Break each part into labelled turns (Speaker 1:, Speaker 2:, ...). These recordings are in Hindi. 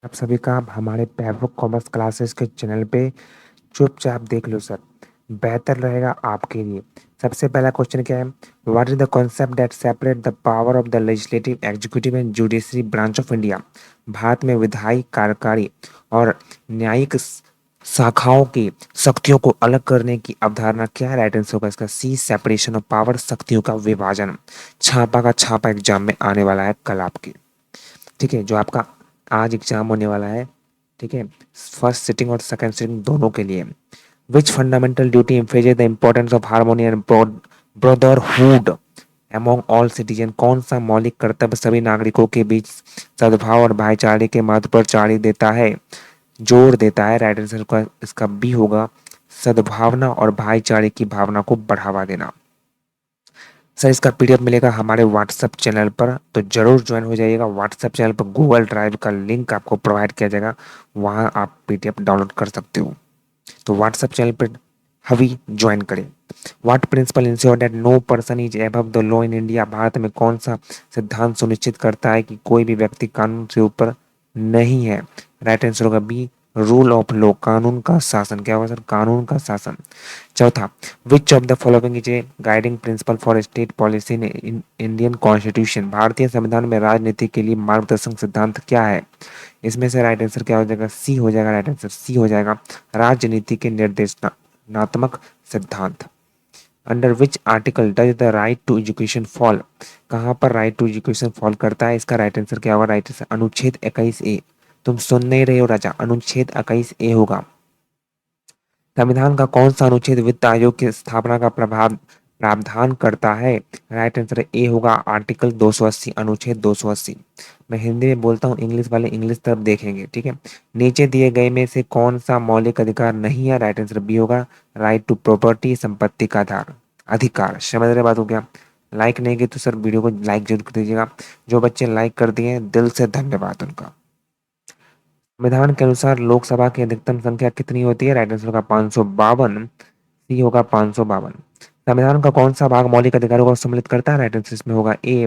Speaker 1: आप सभी का हमारे पैवो कॉमर्स क्लासेस के चैनल पे चुपचाप देख लो सर। बेहतर रहेगा आपके लिए। सबसे पहला क्वेश्चन क्या है? What is the concept that separate the power of the legislative executive and judiciary branch of India? Bharat में विधायी, कार्यकारी और न्यायिक शाखाओं की शक्तियों को अलग करने की अवधारणा क्या है? राइट आंसर होगा इसका सी, सेपरेशन ऑफ पावर, शक्तियों का विभाजन। छापा का छापा एग्जाम में आने वाला है कल आपके। ठीक है, जो आपका आज एग्जाम होने वाला है। ठीक है, फर्स्ट सिटिंग और सेकंड सिटिंग दोनों के लिए। Which fundamental duty emphasise the importance of harmony and brotherhood among all citizen? कौन सा मौलिक कर्तव्य सभी नागरिकों के बीच सद्भाव और भाईचारे के महत्व पर जोर देता है? राइट आंसर का इसका बी होगा, सद्भावना और भाईचारे की भावना को बढ़ावा देना। सर इसका पीडीएफ मिलेगा हमारे व्हाट्सएप चैनल पर, तो जरूर ज्वाइन हो जाइएगा। व्हाट्सएप चैनल पर गूगल ड्राइव का लिंक आपको प्रोवाइड किया जाएगा, वहां आप पीडीएफ डाउनलोड कर सकते हो। तो व्हाट्सएप चैनल पर अभी ज्वाइन करें। What principle ensure that no person is above the law in India? Bharat में कौन सा सिद्धांत सुनिश्चित करता है कि कोई भी व्यक्ति कानून से ऊपर नहीं है? राइट आंसर होगा बी, रूल ऑफ लॉ, कानून का शासन। क्या होगा सर? कानून का शासन। चौथा, which of the following is a guiding principal for state policy in Indian constitution? भारतीय संविधान में राजनीति के लिए मार्गदर्शक सिद्धांत क्या है? इसमें से राइट आंसर क्या हो जाएगा? सी हो जाएगा। राइट आंसर सी हो जाएगा, राजनीति के निर्देशनात्मक सिद्धांत। Under which article does the right to education fall? कहाँ पर राइट टू एजुकेशन फॉल करता है? इसका राइट आंसर क्या होगा? राइट आंसर अनुच्छेद 21A। तुम सुन नहीं रहे हो राजा, अनुच्छेद 21A होगा। संविधान का कौन सा अनुच्छेद वित्त आयोग की स्थापना का प्रावधान करता है? राइट आंसर ए होगा आर्टिकल 280, अनुच्छेद 280। मैं हिंदी में बोलता हूँ, इंग्लिश वाले इंग्लिश तरफ देखेंगे। ठीक है, नीचे दिए गए में से कौन सा मौलिक अधिकार नहीं है? राइट आंसर बी होगा, राइट टू प्रॉपर्टी, संपत्ति का अधिकार। समझ रहे बात हो गया? लाइक नहीं की तो सर वीडियो को लाइक जरूर कर दीजिएगा। जो बच्चे लाइक कर दिए हैं, दिल से धन्यवाद उनका। संविधान के अनुसार लोकसभा की अधिकतम संख्या कितनी होती है? राइट आंसर होगा 552, सी होगा 552। संविधान का कौन सा भाग मौलिक अधिकारों को सम्मिलित करता है? राइट आंसर इसमें होगा ए,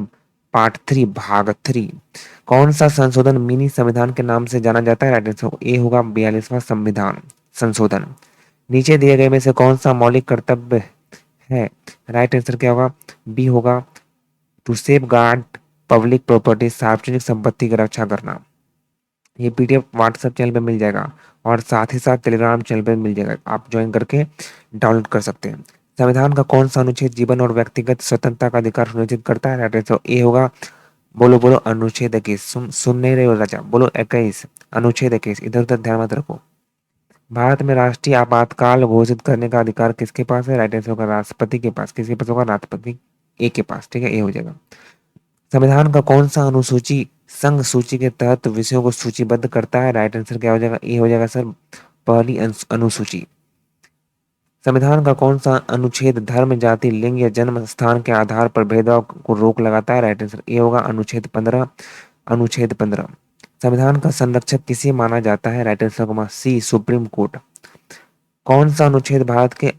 Speaker 1: पार्ट 3, भाग 3। कौन सा संशोधन मिनी संविधान के नाम से जाना जाता है? राइट आंसर ए होगा 42वां संविधान संशोधन। नीचे दिए गए में से कौन सा मौलिक कर्तव्य है? राइट आंसर क्या होगा? बी होगा, to safeguard public property, सार्वजनिक संपत्ति की रक्षा करना। ये पीडीएफ व्हाट्सएप चैनल पे मिल जाएगा और साथ ही साथ टेलीग्राम चैनल पे मिल जाएगा, आप ज्वाइन करके डाउनलोड कर सकते हैं। संविधान का कौन सा अनुच्छेद जीवन और व्यक्तिगत स्वतंत्रता का अधिकार सुनिश्चित करता है? राइट आंसर ए होगा, बोलो बोलो, अनुच्छेद 21। सुन नहीं रहे हो राजा, बोलो 21, अनुच्छेद 21। इधर उधर ध्यान मत रखो। भारत में राष्ट्रीय आपातकाल घोषित करने का अधिकार किसके पास है? राइट आंसर होगा राष्ट्रपति के पास। किसके पास होगा? राष्ट्रपति ए के पास। ठीक है, ए हो जाएगा। संविधान का कौन सा अनुसूची संघ सूची के तहत विषयों को सूचीबद्ध करता है? राइट आंसर क्या हो जाएगा? ए हो जाएगा सर, पहली अनुसूची। संविधान का कौन सा अनुच्छेद धर्म, जाति, लिंग या जन्म स्थान के आधार पर भेदभाव को रोक लगाता है? राइट आंसर ए होगा अनुच्छेद 15, अनुच्छेद 15। संविधान का संरक्षक किसे माना जाता है? राइट आंसर होगा सी, सुप्रीम कोर्ट। कौन सा अनुच्छेद भारत के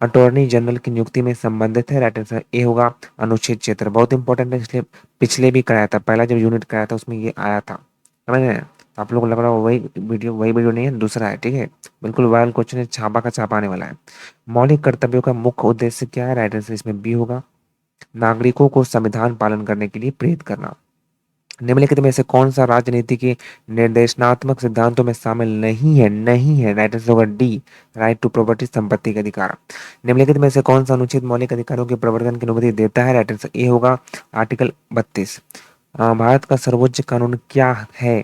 Speaker 1: अटॉर्नी जनरल की नियुक्ति में संबंधित है? राइट आंसर ए होगा अनुच्छेद 76। बहुत इंपॉर्टेंट है, इसलिए पिछले भी कराया था, पहला जब यूनिट कराया था उसमें ये आया था। समझ रहे हैं? आप लोग को लग रहा हो वही वीडियो नहीं है, दूसरा है। ठीक है, बिल्कुल वायरल क्वेश्चन है, छापा का छापा आने वाला है। मौलिक कर्तव्यों का मुख्य उद्देश्य क्या है? राइट आंसर इसमें बी होगा, नागरिकों को संविधान पालन करने के लिए प्रेरित करना। निम्नलिखित में से कौन सा राजनीति के निर्देशनात्मक सिद्धांतों में शामिल नहीं है? राइट आंसर होगा डी, राइट टू प्रॉपर्टी, संपत्ति का अधिकार। निम्नलिखित में से कौन सा अनुच्छेद मौलिक अधिकारों के प्रवर्तन की अनुमति देता है? राइट आंसर ए होगा आर्टिकल 32। भारत का सर्वोच्च कानून क्या है?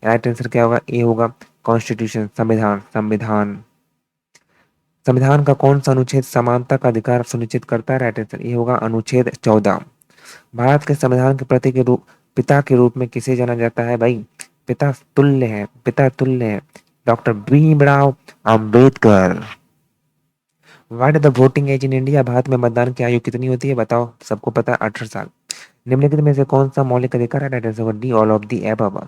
Speaker 1: राइट आंसर क्या होगा? ए होगा कॉन्स्टिट्यूशन, संविधान। संविधान का कौन सा अनुच्छेद समानता का अधिकार सुनिश्चित करता है? राइट आंसर ये होगा अनुच्छेद 14। भारत के संविधान के पिता के रूप में किसे जाना जाता है? भाई पिता तुल्य है doctor Bhimrao Ambedkar. What is the voting age in India? Bharat में मतदान की आयु कितनी होती है? बताओ, सबको पता है 18 साल। निम्नलिखित में से कौन सा मौलिक अधिकार है? राइट आंसर होगा D, all of the above.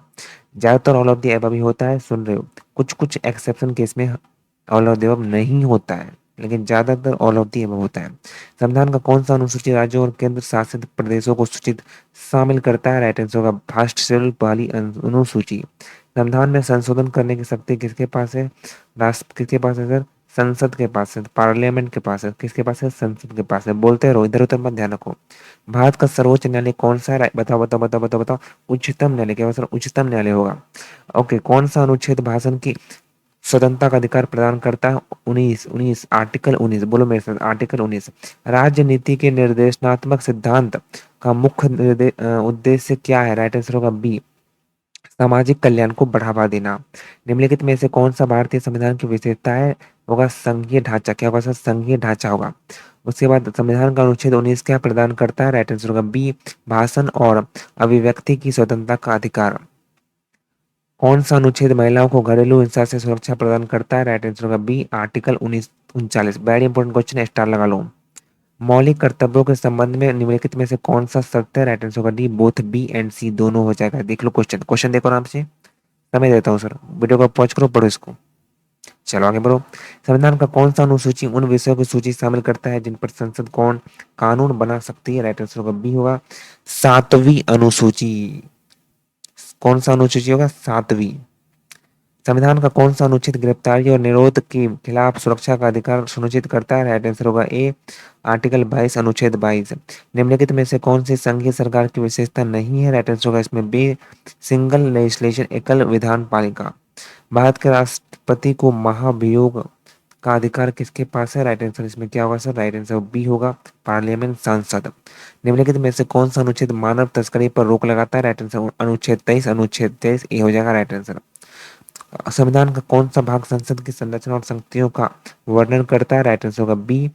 Speaker 1: ज्यादातर ऑल ऑफ दी एबव ही होता है, सुन रहे हो। कुछ कुछ एक्सेप्शन केस में ऑल ऑफ द एबव नहीं होता है, लेकिन ज्यादातर ऑल ऑफ दी अबव होता है। संविधान का कौन सा अनुसूची राज्यों और केंद्र शासित प्रदेशों को सूचित शामिल करता है? राइट आंसर होगा फर्स्ट शेड्यूल पहली अनुसूची। संविधान में संशोधन करने की शक्ति किसके पास है? राष्ट्र किसके पास है सर? संसद के पास है, पार्लियामेंट के पास है। किसके पास है? संसद के पास है। बोलते रहो, इधर उधर मत ध्यान रखो। भारत का सर्वोच्च न्यायालय कौन सा है? बताओ बताओ बताओ बताओ बताओ। उच्चतम न्यायालय। क्या सर? उच्चतम न्यायालय होगा। ओके, कौन सा अनुच्छेद भाषण की स्वतंत्रता का अधिकार प्रदान करता है? 19 आर्टिकल 19। बोलो मेरे साथ, आर्टिकल 19। राज्य नीति के निर्देशनात्मक सिद्धांत का मुख्य उद्देश्य क्या है? राइट आंसर होगा बी, सामाजिक कल्याण को बढ़ावा देना। निम्नलिखित में से कौन सा भारतीय संविधान की विशेषता है? होगा संघीय ढांचा। क्या होगा सर? संघीय ढांचा होगा। उसके बाद संविधान का अनुच्छेद 19 क्या प्रदान करता है? राइट आंसर होगा बी, भाषण और अभिव्यक्ति की स्वतंत्रता का अधिकार। कौन सा अनुच्छेद महिलाओं को घरेलू हिंसा से सुरक्षा प्रदान करता है? राइट आंसर होगा B, article 39। Very important question है, स्टार लगा लो। मौलिक कर्तव्यों के संबंध में निम्नलिखित में से कौन सा सत्य है? राइट आंसर होगा डी, बोथ बी एंड सी दोनों हो जाएगा। देख लो क्वेश्चन, क्वेश्चन देखो आराम से। समय देता हूँ सर, वीडियो को पॉज करो, पढ़ो इसको। चलो आगे बढ़ो। संविधान का कौन सा अनुसूची उन विषयों की सूची शामिल करता है जिन पर संसद कौन कानून बना सकती है? राइट आंसर होगा बी होगा सातवीं अनुसूची। कौन सा अनुसूची होगा? सातवीं। संविधान का कौन सा अनुच्छेद गिरफ्तारी और निरोध के खिलाफ सुरक्षा का अधिकार सुनिश्चित करता है? राइट आंसर होगा ए, आर्टिकल 22 अनुच्छेद 22। निम्नलिखित में से कौन सी संघीय सरकार की विशेषता नहीं है? राइट आंसर होगा इसमें बी, सिंगल लेजिस्लेशन, एकल विधान पालिका। भारत के राष्ट्रपति को महाभियोग का अधिकार किसके पास है? राइट आंसर इसमें क्या होगा सर? राइट आंसर बी होगा, पार्लियामेंट सांसद। निम्नलिखित में से कौन सा अनुच्छेद मानव तस्करी पर रोक लगाता है? राइट आंसर अनुच्छेद 23। अनुच्छेद 23 ए हो जाएगा राइट आंसर। संविधान का कौन सा भाग संसद की संरचना और शक्तियों का वर्णन करता है? राइट आंसर होगा बी,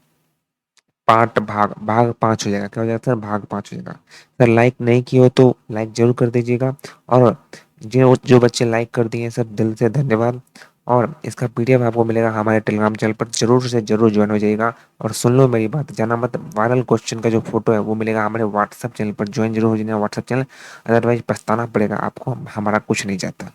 Speaker 1: पार्ट भाग। भाग 5 हो जाएगा। क्या हो जाएगा सर? भाग 5 हो जाएगा। सर लाइक नहीं किए हो तो लाइक जरूर कर दीजिएगा, और जो बच्चे लाइक कर दिए सर दिल से धन्यवाद। और इसका पीडीएफ आपको मिलेगा हमारे टेलीग्राम चैनल पर, जरूर से जरूर ज्वाइन हो जाइएगा। और सुन लो मेरी बात, जाना मत, वायरल क्वेश्चन का जो फोटो है वो मिलेगा हमारे व्हाट्सएप चैनल पर, ज्वाइन जरूर हो जाइए व्हाट्सएप चैनल। अदरवाइज पछताना पड़ेगा आपको, हमारा कुछ नहीं जाता।